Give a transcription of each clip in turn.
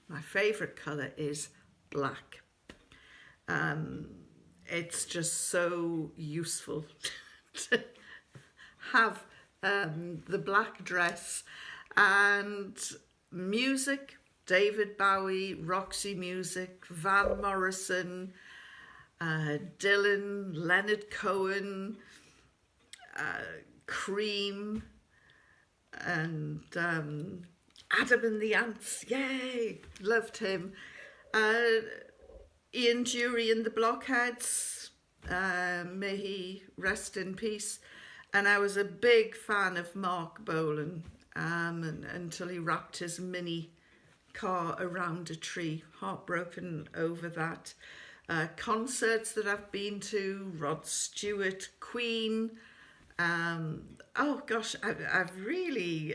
my favourite colour is black. It's just so useful to have the black dress. And music, David Bowie, Roxy Music, Van Morrison, Dylan, Leonard Cohen, Cream, and Adam and the Ants. Yay, loved him. Ian Dury and the Blockheads, may he rest in peace. And I was a big fan of Mark Bolan until he wrapped his mini car around a tree. Heartbroken over that. Concerts that I've been to, Rod Stewart, Queen. Oh gosh, I've really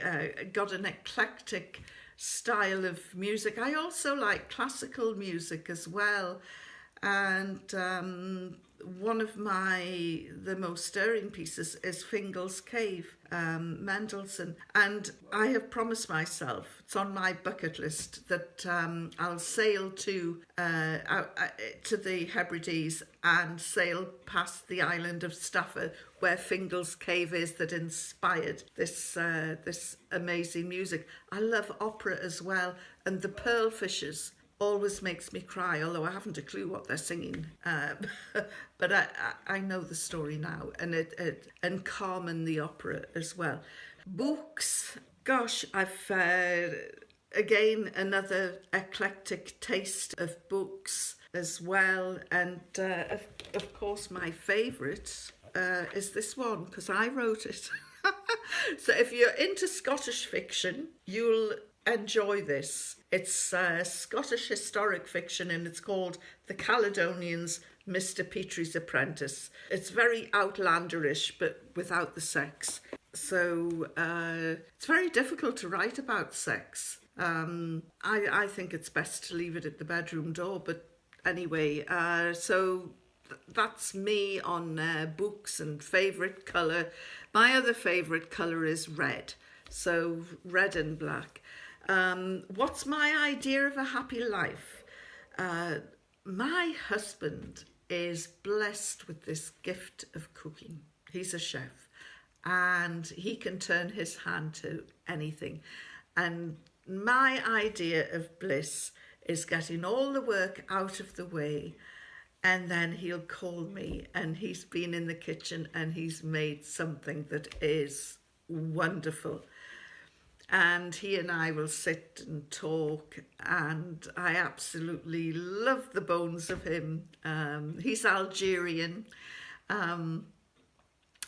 got an eclectic style of music. I also like classical music as well. And one of the most stirring pieces is Fingal's Cave, Mendelssohn. And I have promised myself, it's on my bucket list, that I'll sail to the Hebrides and sail past the island of Stafford, where Fingal's Cave is, that inspired this amazing music. I love opera as well, and the Pearl Fishers always makes me cry, although I haven't a clue what they're singing, but I know the story now, and Carmen the opera as well. Books, gosh, I've again another eclectic taste of books as well, and of course my favourite is this one, because I wrote it. So if you're into Scottish fiction, you'll enjoy this. It's Scottish historic fiction, and it's called The Caledonians, Mr. Petrie's Apprentice. It's very outlanderish, but without the sex. So it's very difficult to write about sex. I think it's best to leave it at the bedroom door, but anyway, so that's me on books and favourite colour. My other favourite colour is red, so red and black. What's my idea of a happy life? My husband is blessed with this gift of cooking. He's a chef, and he can turn his hand to anything. And my idea of bliss is getting all the work out of the way, and then he'll call me, and he's been in the kitchen and he's made something that is wonderful. And he and I will sit and talk, and I absolutely love the bones of him. He's Algerian.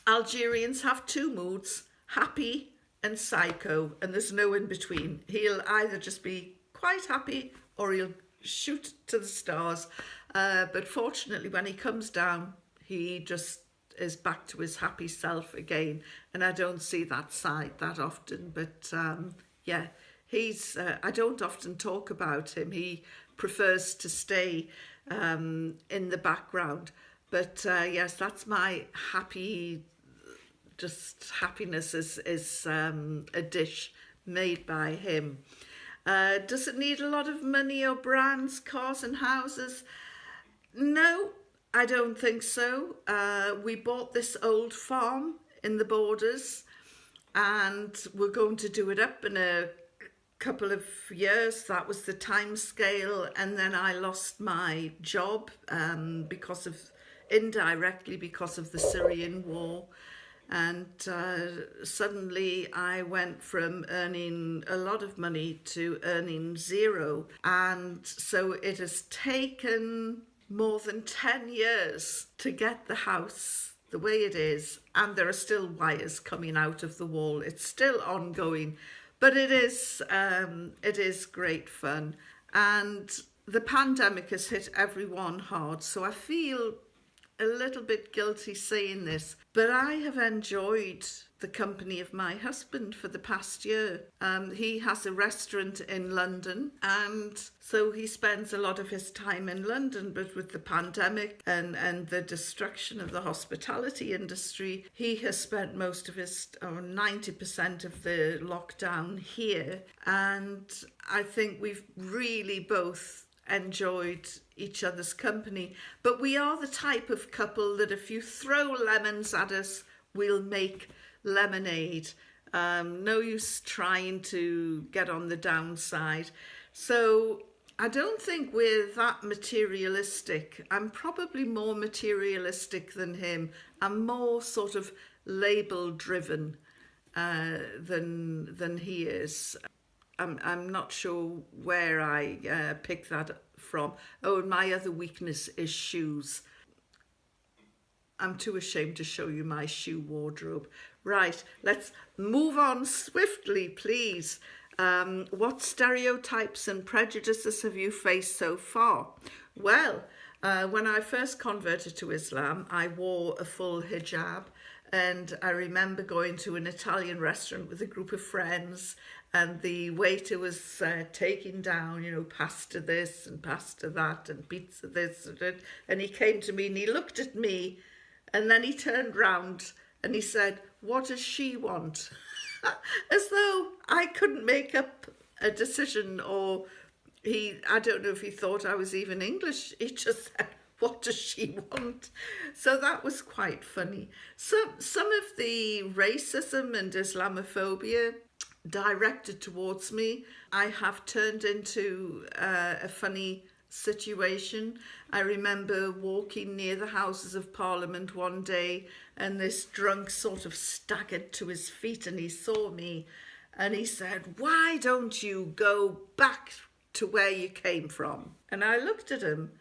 Algerians have two moods, happy and psycho, and there's no in between. He'll either just be quite happy or he'll shoot to the stars. But fortunately, when he comes down, he just is back to his happy self again, and I don't see that side that often. But yeah, he's I don't often talk about him. He prefers to stay in the background. But yes, that's my happiness is a dish made by him. Does it need a lot of money or brands, cars and houses? No, I don't think so. We bought this old farm in the Borders, and we're going to do it up in a couple of years. That was the time scale. And then I lost my job indirectly because of the Syrian war. And suddenly I went from earning a lot of money to earning zero. And so it has taken more than 10 years to get the house the way it is, and there are still wires coming out of the wall. It's still ongoing, but it is great fun. And the pandemic has hit everyone hard, so I feel a little bit guilty saying this, but I have enjoyed the company of my husband for the past year. He has a restaurant in London, and so he spends a lot of his time in London, but with the pandemic and the destruction of the hospitality industry, he has spent most of his, 90% of the lockdown here, and I think we've really both enjoyed each other's company. But we are the type of couple that if you throw lemons at us, we'll make lemonade. No use trying to get on the downside. So I don't think we're that materialistic. I'm probably more materialistic than him. I'm more sort of label driven than he is. I'm not sure where I picked that from. Oh, and my other weakness is shoes. I'm too ashamed to show you my shoe wardrobe. Right, let's move on swiftly, please. What stereotypes and prejudices have you faced so far? Well, when I first converted to Islam, I wore a full hijab. And I remember going to an Italian restaurant with a group of friends, and the waiter was taking down, pasta this and pasta that and pizza this. And he came to me and he looked at me, and then he turned round and he said, "What does she want?" As though I couldn't make up a decision, or I don't know if he thought I was even English. He just said, "What does she want?" So that was quite funny. Some of the racism and Islamophobia directed towards me, I have turned into a funny situation. I remember walking near the Houses of Parliament one day, and this drunk sort of staggered to his feet, and he saw me and he said, "Why don't you go back to where you came from?" And I looked at him,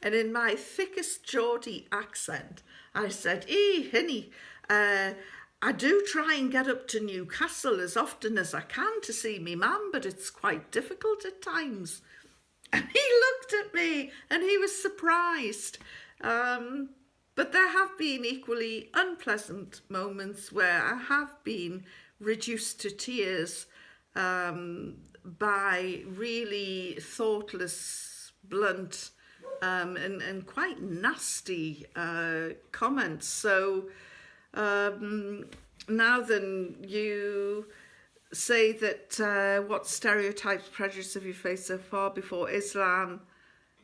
and in my thickest Geordie accent, I said, Hinny, I do try and get up to Newcastle as often as I can to see me mum, but it's quite difficult at times." And he looked at me and he was surprised. But there have been equally unpleasant moments where I have been reduced to tears by really thoughtless, blunt, and quite nasty comments. So now then, you say that what stereotypes, prejudice have you faced so far? Before Islam,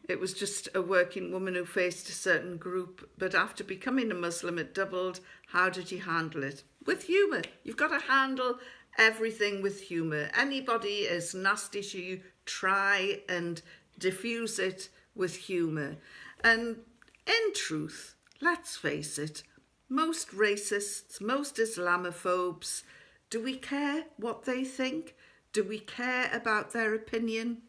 it was just a working woman who faced a certain group, but after becoming a Muslim, it doubled. How did you handle it? With humour. You've got to handle everything with humour. Anybody is nasty to you, try and diffuse it with humour. And in truth, let's face it, most racists, most Islamophobes, do we care what they think? Do we care about their opinion?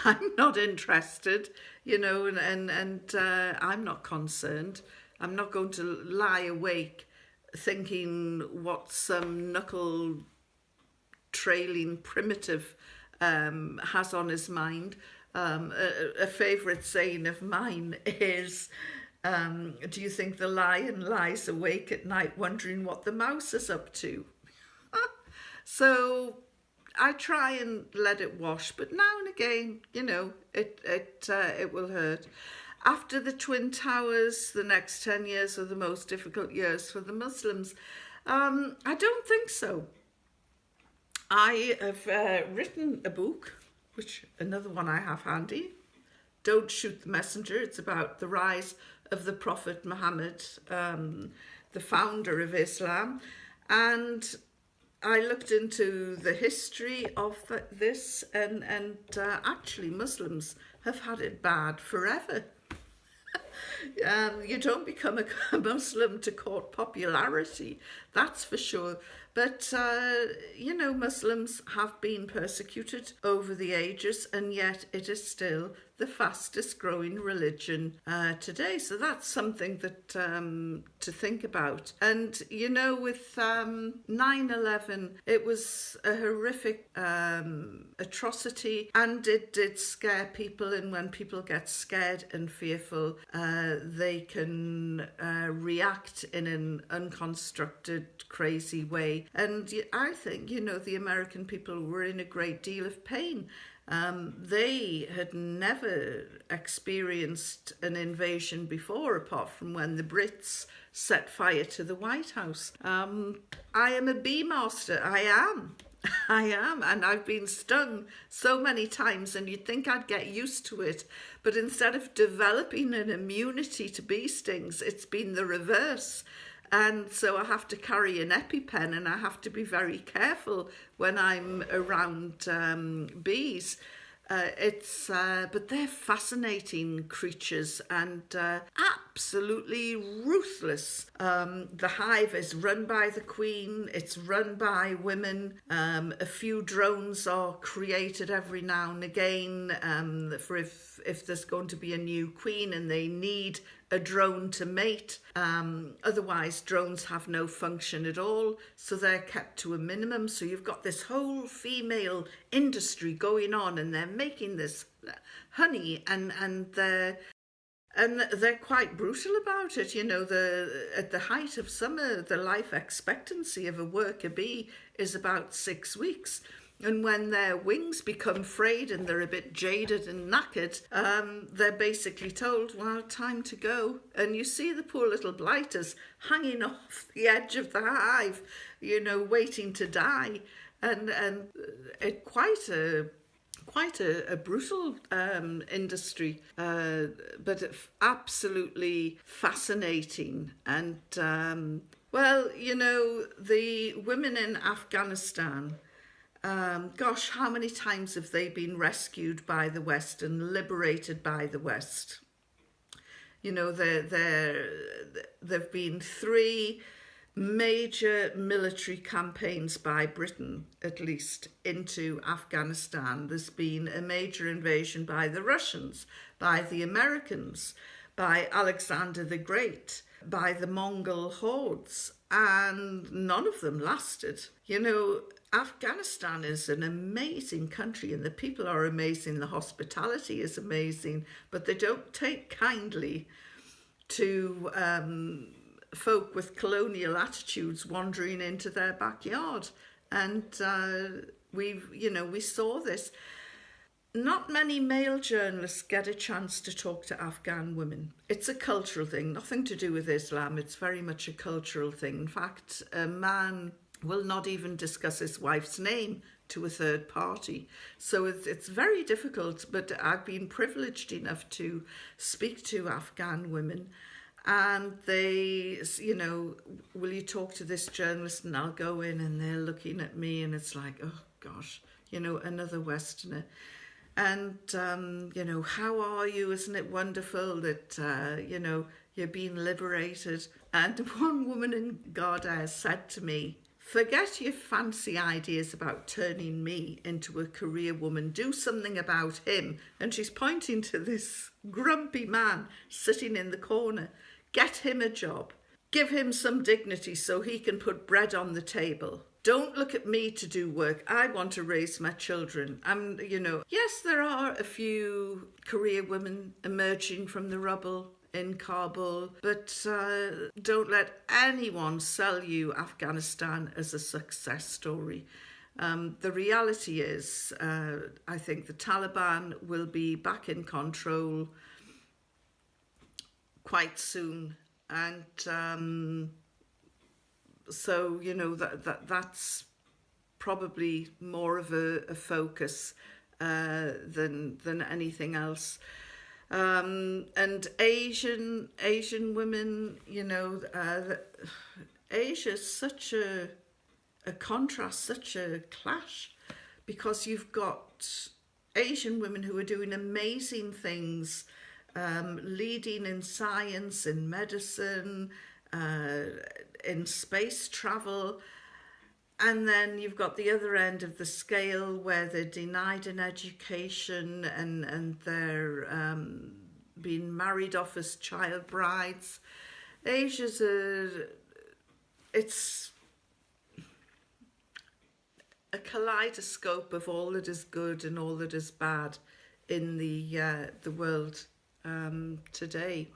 I'm not interested, and I'm not concerned. I'm not going to lie awake thinking what some knuckle-trailing primitive has on his mind. A favourite saying of mine is, do you think the lion lies awake at night wondering what the mouse is up to? So I try and let it wash, but now and again, it will hurt. After the Twin Towers, the next 10 years are the most difficult years for the Muslims. I don't think so. I have written a book, which another one I have handy, Don't Shoot the Messenger. It's about the rise of the Prophet Muhammad, the founder of Islam. And I looked into the history of this, and actually Muslims have had it bad forever. You don't become a Muslim to court popularity. that's for sure. But, Muslims have been persecuted over the ages, and yet it is still the fastest growing religion today. So that's something that to think about. And, with 9/11, it was a horrific atrocity, and it did scare people. And when people get scared and fearful, they can react in an unconstructed, crazy way. And I think, the American people were in a great deal of pain. They had never experienced an invasion before, apart from when the Brits set fire to the White House. I am a bee master. I am. And I've been stung so many times, and you'd think I'd get used to it. But instead of developing an immunity to bee stings, it's been the reverse. And so I have to carry an EpiPen, and I have to be very careful when I'm around bees. But they're fascinating creatures and absolutely ruthless. The hive is run by the queen, it's run by women. A few drones are created every now and again for if there's going to be a new queen and they need a drone to mate. Otherwise, drones have no function at all, so they're kept to a minimum. So you've got this whole female industry going on, and they're making this honey, and they're quite brutal about it. At the height of summer, the life expectancy of a worker bee is about 6 weeks. And when their wings become frayed and they're a bit jaded and knackered, they're basically told, well, time to go. And you see the poor little blighters hanging off the edge of the hive, waiting to die. And it quite a brutal industry, but absolutely fascinating. And, the women in Afghanistan, how many times have they been rescued by the West and liberated by the West? There've been 3 major military campaigns by Britain, at least, into Afghanistan. There's been a major invasion by the Russians, by the Americans, by Alexander the Great, by the Mongol hordes, and none of them lasted. Afghanistan is an amazing country, and the people are amazing, the hospitality is amazing, but they don't take kindly to folk with colonial attitudes wandering into their backyard. And we saw this. Not many male journalists get a chance to talk to Afghan women. It's a cultural thing, nothing to do with Islam. It's very much a cultural thing. In fact, a man will not even discuss his wife's name to a third party. So it's very difficult, but I've been privileged enough to speak to Afghan women, and they, will you talk to this journalist? And I'll go in and they're looking at me and it's like, oh gosh, another Westerner. And, how are you? Isn't it wonderful that, you're being liberated? And one woman in Garda said to me, forget your fancy ideas about turning me into a career woman. Do something about him. And she's pointing to this grumpy man sitting in the corner. Get him a job. Give him some dignity so he can put bread on the table. Don't look at me to do work. I want to raise my children. Yes, there are a few career women emerging from the rubble in Kabul, but don't let anyone sell you Afghanistan as a success story. The reality is, I think the Taliban will be back in control quite soon, and so that's probably more of a focus than anything else. And Asian women, Asia's such a contrast, such a clash, because you've got Asian women who are doing amazing things, leading in science, in medicine, in space travel. And then you've got the other end of the scale where they're denied an education and they're being married off as child brides. Asia's it's a kaleidoscope of all that is good and all that is bad in the world today.